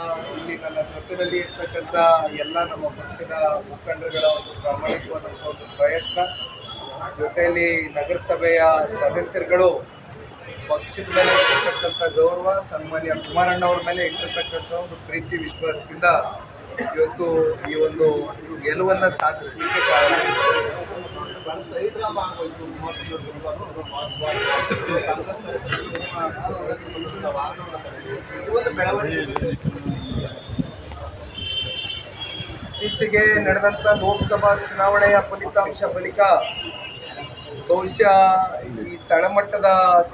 ಇಲ್ಲಿ ನನ್ನ ಜೊತೆಯಲ್ಲಿ ಇರ್ತಕ್ಕಂಥ ಎಲ್ಲ ನಮ್ಮ ಪಕ್ಷದ ಮುಖಂಡರುಗಳ ಒಂದು ಪ್ರಾಮಾಣಿಕವಾದಂಥ ಒಂದು ಪ್ರಯತ್ನ, ಜೊತೆಯಲ್ಲಿ ನಗರಸಭೆಯ ಸದಸ್ಯರುಗಳು ಪಕ್ಷದ ಮೇಲೆ ಇಟ್ಟಿರ್ತಕ್ಕಂಥ ಗೌರವ, ಸನ್ಮಾನ್ಯ ಕುಮಾರಣ್ಣವ್ರ ಮೇಲೆ ಇಟ್ಟಿರ್ತಕ್ಕಂಥ ಒಂದು ಪ್ರೀತಿ ವಿಶ್ವಾಸದಿಂದ ಇವತ್ತು ಈ ಒಂದು ಗೆಲುವನ್ನು ಸಾಧಿಸಲಿಕ್ಕೆ ಕಾರಣ. ಇತ್ತೀಚೆಗೆ ನಡೆದಂಥ ಲೋಕಸಭಾ ಚುನಾವಣೆಯ ಫಲಿತಾಂಶ ಬಳಿಕ ಬಹುಶಃ ಈ ತಳಮಟ್ಟದ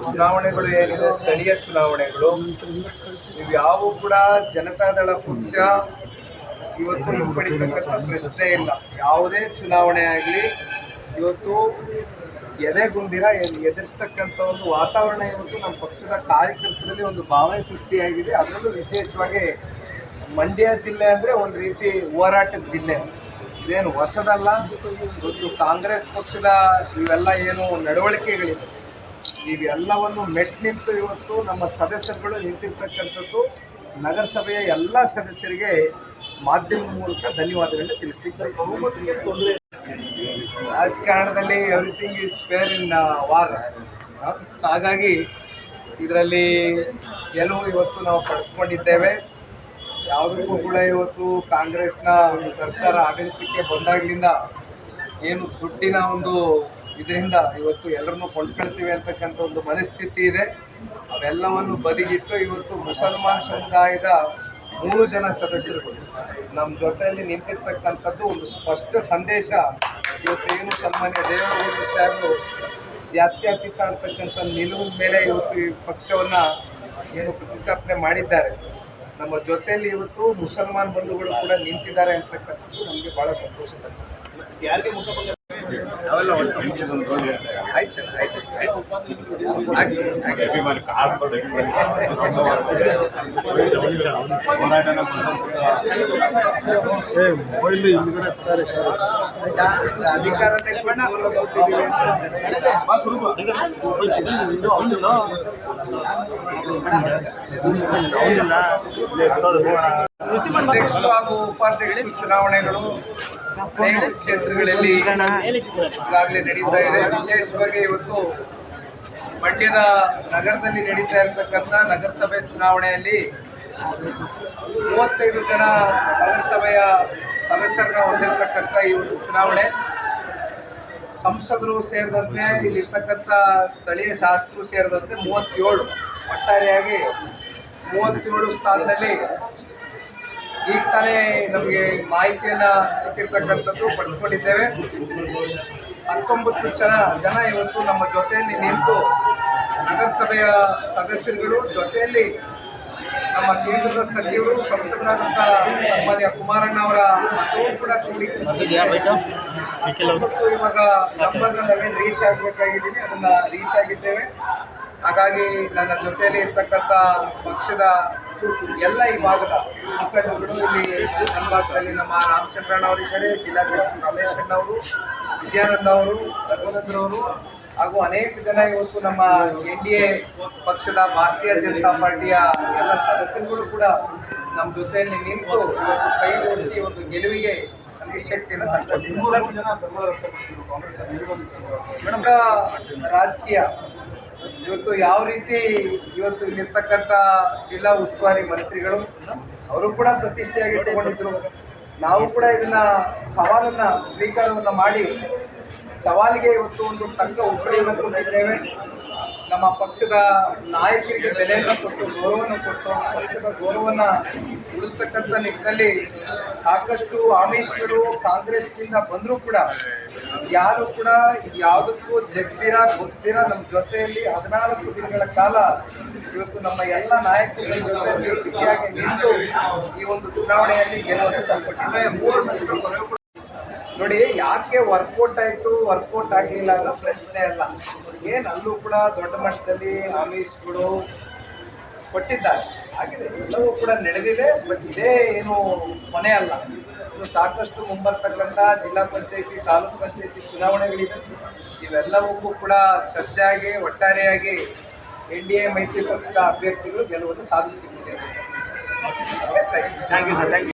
ಚುನಾವಣೆಗಳು ಏನಿದೆ, ಸ್ಥಳೀಯ ಚುನಾವಣೆಗಳು, ಇವ್ಯಾವು ಕೂಡ ಜನತಾದಳ ಪಕ್ಷ ಇವತ್ತು ಹಿಂಪಡಿತಕ್ಕಂಥ ಪ್ರಶ್ನೆ ಇಲ್ಲ. ಯಾವುದೇ ಚುನಾವಣೆ ಆಗಲಿ ಇವತ್ತು ಎದೆಗುಂದಿರ ಎದುರಿಸ್ತಕ್ಕಂಥ ಒಂದು ವಾತಾವರಣ ಇವತ್ತು ನಮ್ಮ ಪಕ್ಷದ ಕಾರ್ಯಕರ್ತರಲ್ಲಿ ಒಂದು ಭಾವನೆ ಸೃಷ್ಟಿಯಾಗಿದೆ. ಅದರಲ್ಲೂ ವಿಶೇಷವಾಗಿ ಮಂಡ್ಯ ಜಿಲ್ಲೆ ಅಂದರೆ ಒಂದು ರೀತಿ ಹೋರಾಟದ ಜಿಲ್ಲೆ, ಇದೇನು ಹೊಸದಲ್ಲ. ಇವತ್ತು ಕಾಂಗ್ರೆಸ್ ಪಕ್ಷದ ಇವೆಲ್ಲ ಏನು ನಡವಳಿಕೆಗಳಿದೆ, ಇವೆಲ್ಲವನ್ನು ಮೆಟ್ ನಿಂತು ಇವತ್ತು ನಮ್ಮ ಸದಸ್ಯರುಗಳು ನಿಂತಿರ್ತಕ್ಕಂಥದ್ದು. ನಗರಸಭೆಯ ಎಲ್ಲ ಸದಸ್ಯರಿಗೆ ಮಾಧ್ಯಮದ ಮೂಲಕ ಧನ್ಯವಾದಗಳನ್ನ ತಿಳಿಸ್ಲಿಕ್ಕೆ ಬಯಸ್ತೀನಿ. ರಾಜಕಾರಣದಲ್ಲಿ everything is fair in war. ಹಾಗಾಗಿ ಇದರಲ್ಲಿ ಗೆಲುವು ಇವತ್ತು ನಾವು ಪಡೆದುಕೊಂಡಿದ್ದೇವೆ. ಯಾವುದಕ್ಕೂ ಕೂಡ ಇವತ್ತು ಕಾಂಗ್ರೆಸ್ನ ಸರ್ಕಾರ ಆಡಳಿತಕ್ಕೆ ಬಂದಾಗಲಿಂದ ಏನು ದುಡ್ಡಿನ ಒಂದು ಇದರಿಂದ ಇವತ್ತು ಎಲ್ಲರನ್ನೂ ಕೊಂಡ್ಕೊಳ್ತೀವಿ ಅಂತಕ್ಕಂಥ ಒಂದು ಮನಸ್ಥಿತಿ ಇದೆ. ಅವೆಲ್ಲವನ್ನು ಬದಿಗಿಟ್ಟು ಇವತ್ತು ಮುಸಲ್ಮಾನ್ ಸಮುದಾಯದ 3 ಜನ ಸದಸ್ಯರುಗಳು ನಮ್ಮ ಜೊತೆಯಲ್ಲಿ ನಿಂತಿರ್ತಕ್ಕಂಥದ್ದು ಒಂದು ಸ್ಪಷ್ಟ ಸಂದೇಶ. ಇವತ್ತು ಏನು ಸನ್ಮಾನ್ಯ ದೇವೇಗೌಡರು ಸಾಹೇಬರು ಜಾತ್ಯತೀತ ಅಂತಕ್ಕಂಥ ನಿಲುವಿನ ಮೇಲೆ ಇವತ್ತು ಈ ಪಕ್ಷವನ್ನು ಏನು ಪ್ರತಿಷ್ಠಾಪನೆ ಮಾಡಿದ್ದಾರೆ, ನಮ್ಮ ಜೊತೆಯಲ್ಲಿ ಇವತ್ತು ಮುಸಲ್ಮಾನ್ ಬಂಧುಗಳು ಕೂಡ ನಿಂತಿದ್ದಾರೆ ಅಂತಕ್ಕಂಥದ್ದು ನಮಗೆ ಭಾಳ ಸಂತೋಷ ತಂದಿದೆ. ಅವೆಲ್ಲ ಆಯ್ತು ಅಧಿಕಾರನೇ ಅಧ್ಯಕ್ಷರು ಹಾಗೂ ಉಪಾಧ್ಯಕ್ಷರು ಚುನಾವಣೆಗಳು ಅನೇಕ ಕ್ಷೇತ್ರಗಳಲ್ಲಿ ಈಗಾಗಲೇ ನಡೀತಾ ಇದೆ. ವಿಶೇಷವಾಗಿ ಇವತ್ತು ಮಂಡ್ಯದ ನಗರದಲ್ಲಿ ನಡೀತಾ ಇರತಕ್ಕಂಥ ನಗರಸಭೆ ಚುನಾವಣೆಯಲ್ಲಿ 35 ಜನ ನಗರಸಭೆಯ ಸದಸ್ಯರನ್ನ ಹೊಂದಿರತಕ್ಕಂಥ ಈ ಒಂದು ಚುನಾವಣೆ, ಸಂಸದರು ಸೇರಿದಂತೆ ಇಲ್ಲಿರ್ತಕ್ಕಂಥ ಸ್ಥಳೀಯ ಶಾಸಕರು ಸೇರಿದಂತೆ 37 ಒಟ್ಟಾರೆಯಾಗಿ 37 ಸ್ಥಾನದಲ್ಲಿ ಈಗ ತಾನೇ ನಮಗೆ ಮಾಹಿತಿಯನ್ನು ಸಿಕ್ಕಿರ್ತಕ್ಕಂಥದ್ದು ಪಡೆದುಕೊಂಡಿದ್ದೇವೆ. 19 ಜನ ಇವತ್ತು ನಮ್ಮ ಜೊತೆಯಲ್ಲಿ ನಿಂತು ನಗರಸಭೆಯ ಸದಸ್ಯರುಗಳು ಜೊತೆಯಲ್ಲಿ ನಮ್ಮ ಕೇಂದ್ರದ ಸಚಿವರು ಸಂಸದರಾದಂಥ ಸನ್ಮಾನ್ಯ ಕುಮಾರಣ್ಣ ಅವರ ಮತವೂ ಕೂಡ ಕ್ರೋಢೀಕರಿಸಿದ್ದಾರೆ. ಇವಾಗ ನಂಬರ್ನ ನಾವೇನು ರೀಚ್ ಆಗಬೇಕಾಗಿದ್ದೀವಿ ಅದನ್ನು ರೀಚ್ ಆಗಿದ್ದೇವೆ. ಹಾಗಾಗಿ ನನ್ನ ಜೊತೆಯಲ್ಲಿ ಇರ್ತಕ್ಕಂಥ ಪಕ್ಷದ ಎಲ್ಲ ಈ ಭಾಗದ ಮುಖಂಡರುಗಳು, ಇಲ್ಲಿ ನನ್ನ ಭಾಗದಲ್ಲಿ ನಮ್ಮ ರಾಮಚಂದ್ರಣ್ಣ ಅವರಿದ್ದಾರೆ, ಜಿಲ್ಲಾಧ್ಯಕ್ಷರು ರಮೇಶ್ ಅಣ್ಣವರು, ವಿಜಯಾನಂದ ಅವರು, ರಘುನಂದ್ರವರು ಹಾಗೂ ಅನೇಕ ಜನ ಇವತ್ತು ನಮ್ಮ NDA ಪಕ್ಷದ ಭಾರತೀಯ ಜನತಾ ಪಾರ್ಟಿಯ ಎಲ್ಲ ಸದಸ್ಯರುಗಳು ಕೂಡ ನಮ್ಮ ಜೊತೆಯಲ್ಲಿ ನಿಂತು ಇವತ್ತು ಕೈ ಜೋಡಿಸಿ ಒಂದು ಗೆಲುವಿಗೆ ನಮಗೆ ಶಕ್ತಿಯನ್ನು ತಂದುಕೊಂಡಿದ್ದಾರೆ. ರಾಜಕೀಯ ಇವತ್ತು ಯಾವ ರೀತಿ ಇವತ್ತು ಇಲ್ಲಿರ್ತಕ್ಕಂಥ ಜಿಲ್ಲಾ ಉಸ್ತುವಾರಿ ಮಂತ್ರಿಗಳು ಅವರು ಕೂಡ ಪ್ರತಿಷ್ಠೆಯಾಗಿ ಇಟ್ಟುಕೊಂಡಿದ್ರು. ನಾವು ಕೂಡ ಇದನ್ನ ಸವಾಲನ್ನು ಸ್ವೀಕಾರವನ್ನು ಮಾಡಿ ಸವಾಲಿಗೆ ಇವತ್ತು ಒಂದು ತಕ್ಕ ಉತ್ತರವನ್ನು ಕೊಟ್ಟಿದ್ದೇವೆ. ನಮ್ಮ ಪಕ್ಷದ ನಾಯಕರಿಗೆ ಬೆಲೆಯನ್ನು ಕೊಟ್ಟು ಗೌರವವನ್ನು ಕೊಟ್ಟು ಪಕ್ಷದ ಗೌರವವನ್ನು ಉಳಿಸ್ತಕ್ಕಂಥ ನಿಟ್ಟಿನಲ್ಲಿ ಸಾಕಷ್ಟು ಆಮಿಷಗಳು ಕಾಂಗ್ರೆಸ್ನಿಂದ ಬಂದರೂ ಕೂಡ ಯಾರು ಕೂಡ ಯಾವುದಕ್ಕೂ ಜಗ್ದಿರ ಗೊತ್ತಿರ ನಮ್ಮ ಜೊತೆಯಲ್ಲಿ 14 ದಿನಗಳ ಕಾಲ ಇವತ್ತು ನಮ್ಮ ಎಲ್ಲ ನಾಯಕರ ಜೊತೆಯಲ್ಲಿ ಬಿಗಿಯಾಗಿ ನಿಂತು ಈ ಒಂದು ಚುನಾವಣೆಯಲ್ಲಿ ಗೆಲುವನ್ನು ತಂದುಕೊಟ್ಟಿದ್ದಾರೆ. ನೋಡಿ, ಯಾಕೆ ವರ್ಕೌಟ್ ಆಯಿತು ವರ್ಕೌಟ್ ಆಗಲಿಲ್ಲ ಅನ್ನೋ ಪ್ರಶ್ನೆ ಅಲ್ಲ. ಏನು ಅಲ್ಲೂ ಕೂಡ ದೊಡ್ಡ ಮಟ್ಟದಲ್ಲಿ ಆಮಿಷಗಳು ಕೊಟ್ಟಿದ್ದಾರೆ, ಆಗಿದೆ, ಎಲ್ಲವೂ ಕೂಡ ನಡೆದಿದೆ. ಬಟ್ ಇದೇ ಏನು ಕೊನೆ ಅಲ್ಲ. ಇನ್ನು ಸಾಕಷ್ಟು ಮುಂಬರ್ತಕ್ಕಂಥ ಜಿಲ್ಲಾ ಪಂಚಾಯತಿ, ತಾಲೂಕು ಪಂಚಾಯತಿ ಚುನಾವಣೆಗಳಿವೆ. ಇವೆಲ್ಲವಕ್ಕೂ ಕೂಡ ಸಜ್ಜಾಗಿ ಒಟ್ಟಾರೆಯಾಗಿ NDA ಮೈತ್ರಿ ಪಕ್ಷದ ಅಭ್ಯರ್ಥಿಗಳು ಗೆಲುವನ್ನು ಸಾಧಿಸುತ್ತಿದ್ದಾರೆ. Thank you sir thank you.